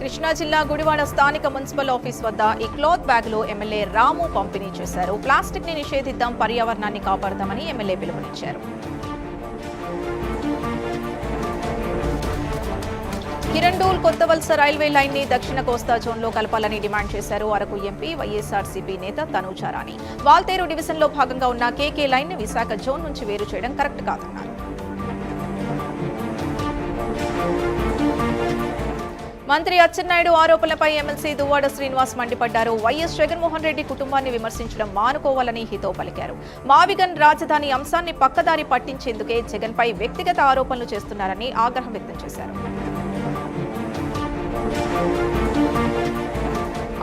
కృష్ణా జిల్లా గుడివాడ స్థానిక municipal office వద్ద ఈ క్లాత్ బ్యాగులు ఎమ్మెల్యే రాము పంపిణీ చేశారు. ప్లాస్టిక్ ని నిషేధిద్దాం, పర్యావరణాన్ని కాపాడదామని ఎమ్మెల్యే పిలుపునిచ్చారు. కిరండూల్ కొత్త వలస రైల్వే లైన్ ని దక్షిణ కోస్తా జోన్ లో కలపాలని డిమాండ్ చేశారు. అరకు ఎంపీ వైఎస్ఆర్సీపీ నేత తనూజారాణి వాల్తేరు డివిజన్ లో భాగంగా ఉన్న కేకే లైన్ ని విశాఖ జోన్ నుంచి వేరు చేయడం కరెక్ట్ కాదన్నారు. మంత్రి అచ్చెన్నాయుడు ఆరోపణలపై ఎమ్మెల్సీ దువ్వాడ శ్రీనివాస్ మండిపడ్డారు. వైఎస్ జగన్మోహన్ రెడ్డి కుటుంబాన్ని విమర్శించడం మానుకోవాలని హితవు పలికారు. మావిగన్ రాజధాని అంశాన్ని పక్కదారి పట్టించేందుకే జగన్పై వ్యక్తిగత ఆరోపణలు చేస్తున్నారని ఆగ్రహం వ్యక్తం చేశారు.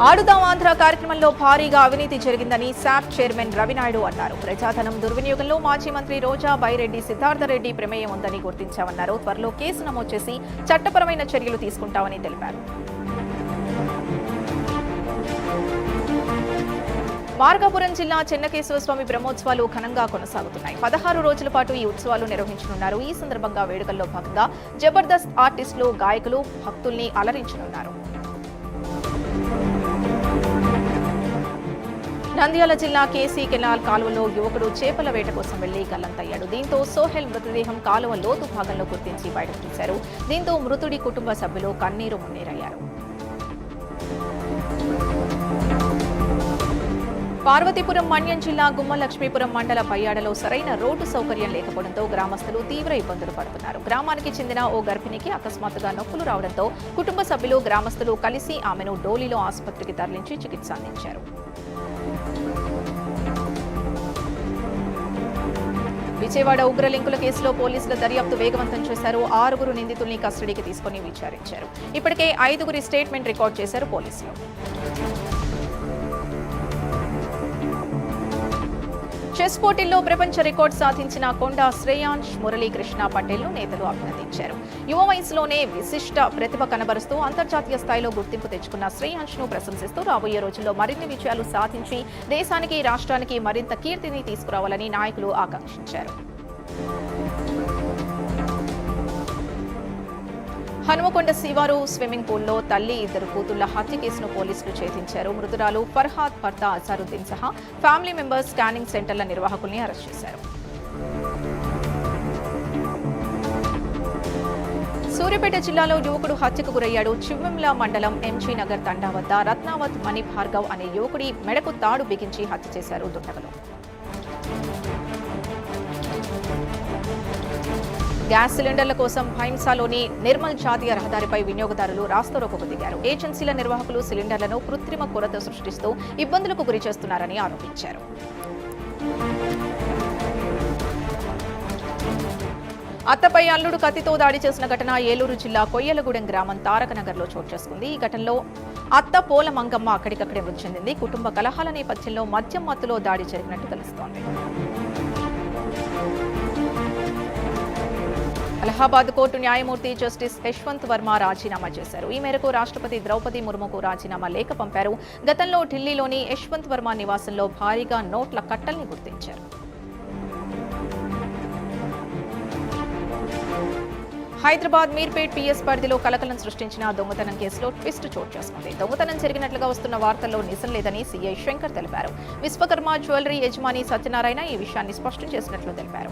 ఆడుదాం ఆంధ్ర కార్యక్రమంలో భారీగా అవినీతి జరిగిందని శాప్ చైర్మన్ రవినాయుడు అన్నారు. ప్రజాధనం దుర్వినియోగంలో మాజీ మంత్రి రోజా బైరెడ్డి సిద్ధార్థరెడ్డి ప్రమేయం ఉందని గుర్తించామన్నారు. త్వరలో కేసు నమోదు చేసి చట్టపరమైన చర్యలు తీసుకుంటామని తెలిపారు. మార్కాపురం జిల్లా చెన్నకేశవ స్వామి బ్రహ్మోత్సవాలు ఘనంగా కొనసాగుతున్నాయి. 16 రోజుల పాటు ఈ ఉత్సవాలు నిర్వహించనున్నారు. ఈ సందర్భంగా వేడుకల్లో భాగంగా జబర్దస్త్ ఆర్టిస్టులు, గాయకులు భక్తుల్ని అలరించనున్నారు. నంద్యాల జిల్లా కేసీ కెనాల్ కాలువలో యువకుడు చేపల వేట కోసం వెళ్లి గల్లంతయ్యాడు. దీంతో సోహెల్ మృతదేహం కాలువ లోతు భాగంలో గుర్తించి బయటకు తీశారు. దీంతో మృతుడి కుటుంబ సభ్యులు కన్నీరు మున్నీరయ్యారు. పార్వతీపురం మన్యం జిల్లా గుమ్మలక్ష్మీపురం మండల పయ్యాడలో సరైన రోడ్డు సౌకర్యం లేకపోవడంతో గ్రామస్తులు తీవ్ర ఇబ్బందులు పడుతున్నారు. గ్రామానికి చెందిన ఓ గర్భిణికి అకస్మాత్తుగా నొప్పులు రావడంతో కుటుంబ సభ్యులు, గ్రామస్తులు కలిసి ఆమెను డోలీలో ఆసుపత్రికి తరలించి చికిత్స అందించారు. విజయవాడ ఉగ్రలింకుల కేసులో పోలీసుల దర్యాప్తు వేగవంతం చేశారు. 6 నిందితుల్ని కస్టడీకి తీసుకుని విచారించారు. ఇప్పటికే 5 స్టేట్మెంట్ రికార్డు చేశారు పోలీసులు. చెస్ పోటీల్లో ప్రపంచ రికార్డు సాధించిన కొండా శ్రేయాంష్ మురళీకృష్ణ పటేల్ను నేతలు అభినందించారు. యువ వయసులోనే విశిష్ట ప్రతిభ కనబరుస్తూ అంతర్జాతీయ స్థాయిలో గుర్తింపు తెచ్చుకున్న శ్రేయాంష్ను ప్రశంసిస్తూ రాబోయే రోజుల్లో మరిన్ని విజయాలు సాధించి దేశానికి, రాష్ట్రానికి మరింత కీర్తిని తీసుకురావాలని నాయకులు ఆకాంక్షించారు. హనుమకొండ శివారు స్విమ్మింగ్ పూల్లో తల్లి, 2 కూతుళ్ల హత్య కేసును పోలీసులు ఛేదించారు. మృతురాలు ఫర్హాద్ భర్త అజారుద్దీన్ సహా ఫ్యామిలీ మెంబర్స్ స్కానింగ్ సెంటర్ల నిర్వాహకుల్ని అరెస్ట్ చేశారు. సూర్యాపేట జిల్లాలో యువకుడు హత్యకు గురయ్యాడు. చివ్వెంల మండలం ఎంజీ నగర్ తండా వద్ద రత్నావత్ మణి భార్గవ్ అనే యువకుడి మెడకు తాడు బిగించి హత్య చేశారు దుండగులు. గ్యాస్ సిలిండర్ల కోసం భైంసాలోని నిర్మల్ జాతీయ రహదారిపై వినియోగదారులు రాస్తారోకోకు దిగారు. ఏజెన్సీల నిర్వాహకులు సిలిండర్లను కృత్రిమ కొరత సృష్టిస్తూ ఇబ్బందులకు గురి చేస్తున్నారని ఆరోపించారు. అత్తపై అల్లుడు కత్తితో దాడి చేసిన ఘటన ఏలూరు జిల్లా కొయ్యలగూడెం గ్రామం తారకనగర్లో చోటు చేసుకుంది. ఈ ఘటనలో అత్త పోల మంగమ్మ అక్కడికక్కడే మృతి చెందింది. కుటుంబ కలహాల నేపథ్యంలో మద్యం మత్తులో దాడి జరిగినట్టు తెలుస్తోంది. అలహాబాద్ కోర్టు న్యాయమూర్తి జస్టిస్ యశ్వంత్ వర్మ రాజీనామా చేశారు. ఈ మేరకు రాష్ట్రపతి ద్రౌపది ముర్ముకు రాజీనామా లేఖ పంపారు. గతంలో ఢిల్లీలోని యశ్వంత్ వర్మ నివాసంలో భారీగా నోట్ల కట్టల్ని గుర్తించారు. హైదరాబాద్ మీర్పేట్ పిఎస్ పరిధిలో కలకలం సృష్టించిన దొంగతనం కేసులో ట్విస్ట్ చోటు చేసుకుంది. దొంగతనం జరిగినట్లుగా వస్తున్న వార్తల్లో నిజం లేదని సీఐ శంకర్ తెలిపారు. విశ్వకర్మ జ్యువెలరీ యజమాని సత్యనారాయణ ఈ విషయాన్ని స్పష్టం చేసినట్లు తెలిపారు.